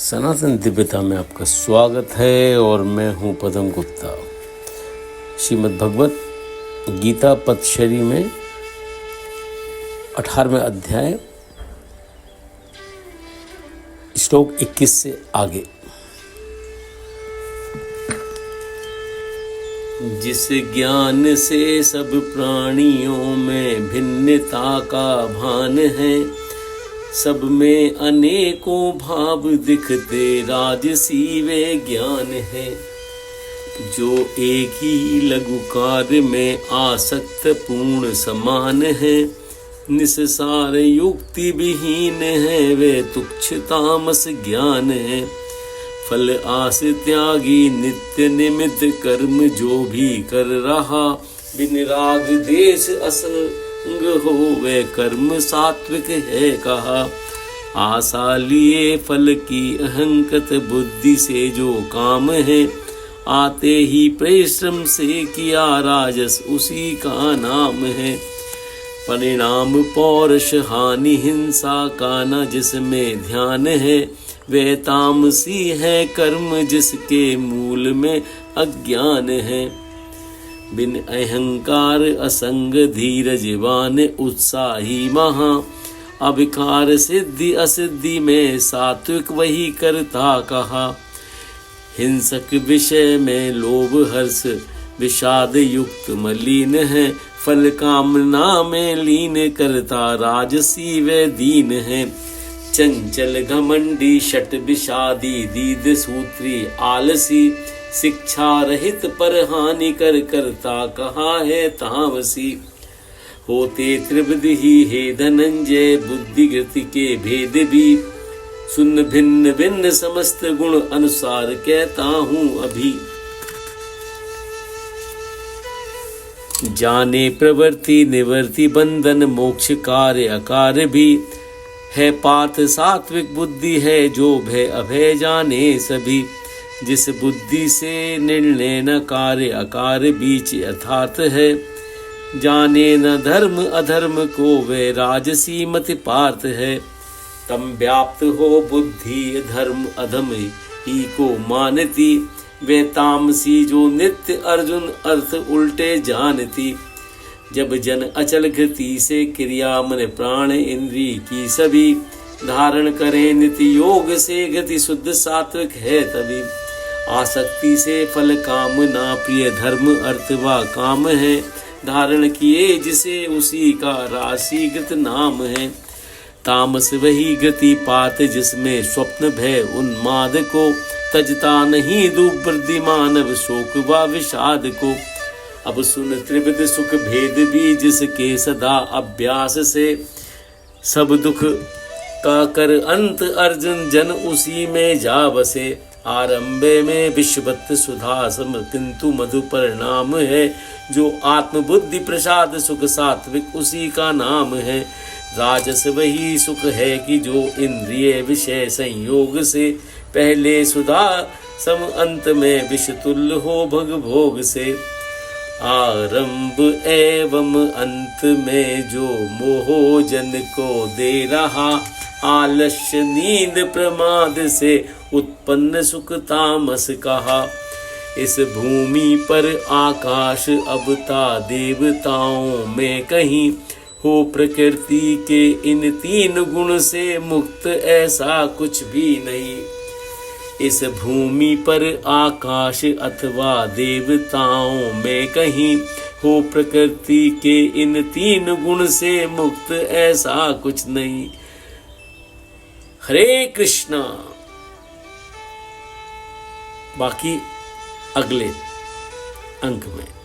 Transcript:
सनातन दिव्यता में आपका स्वागत है और मैं हूं पदम गुप्ता। श्रीमद् भगवत गीता पतशरी में 18वें अध्याय श्लोक 21 से आगे। जिस ज्ञान से सब प्राणियों में भिन्नता का भान है, सब में अनेकों भाव दिखते राजसी वे ज्ञान है। जो एक ही लघु कार्य में आसक्त पूर्ण समान है, निस्सार युक्ति विहीन है वे तुच्छ तामस ज्ञान है। फल आस त्यागी नित्य निमित्त कर्म जो भी कर रहा, बिन राग देश असंग हो वे कर्म सात्विक है कहा। आशा लिए फल की अहंकृत बुद्धि से जो काम है, आते ही परिश्रम से किया राजस उसी का नाम है। परिणाम पौरुष हानि हिंसा का न जिसमें ध्यान है, वे तामसी है कर्म जिसके मूल में अज्ञान है। बिन अहंकार असंग धीरजवान उत्साही महा, अविकार सिद्धि असिद्धि में सात्विक वही करता कहा। हिंसक विषय में लोभ हर्ष विषाद युक्त मलिन है, फल कामना में लीन करता राजसी वे दीन है। चंचल घमंडी शट विषादी दीद सूत्री आलसी, शिक्षा रहित पर हानि कर करता कहा है तामसी। होते त्रिविध ही हे धनंजय बुद्धि गति के भेद भी, सुन भिन्न भिन्न समस्त गुण अनुसार कहता हूँ अभी। जाने प्रवृत्ति निवृत्ति बंधन मोक्ष कार्य अकार्य भी, है पार्थ सात्विक बुद्धि है जो भय अभय जाने सभी। जिस बुद्धि से निर्णय न कार्य अकार्य बीच यथार्थ है, जाने न धर्म अधर्म को वे राजसी मति पार्थ है। तम व्याप्त हो बुद्धि धर्म अधम ही को मानती, वे तामसी जो नित्य अर्जुन अर्थ उल्टे जानती। जब जन अचल गति से क्रिया मन प्राण इंद्री की सभी, धारण करें नित्य योग से गति शुद्ध सात्विक है तभी। आसक्ति से फल कामना प्रिय धर्म अर्थ व काम है, धारण किए जिसे उसी का राशिगत नाम है। तामस वही गति पात जिसमें स्वप्न भय उन्माद को, तजता नहीं दुर्बुद्धि मानव शोक व विषाद को। अब सुन त्रिविध सुख भेद भी जिसके सदा अभ्यास से, सब दुख का कर अंत अर्जुन जन उसी में जा बसे। आरंभे में विश्ववत सुधा सम किंतु मधु परिणाम है, जो आत्मबुद्धि प्रसाद सुख सात्विक उसी का नाम है। राजस वही सुख है कि जो इंद्रिय विषय संयोग से, पहले सुधा सम अंत में विष तुल्य हो भग भोग से। आरंभ एवं अंत में जो मोह जन को दे रहा, आलस्य नींद प्रमाद से उत्पन्न सुख तामस कहा। इस भूमि पर आकाश अवता देवताओं में कहीं, हो प्रकृति के इन तीन गुण से मुक्त ऐसा कुछ भी नहीं। इस भूमि पर आकाश अथवा देवताओं में कहीं, हो प्रकृति के इन तीन गुण से मुक्त ऐसा कुछ नहीं। हरे कृष्णा। बाकी अगले अंक में।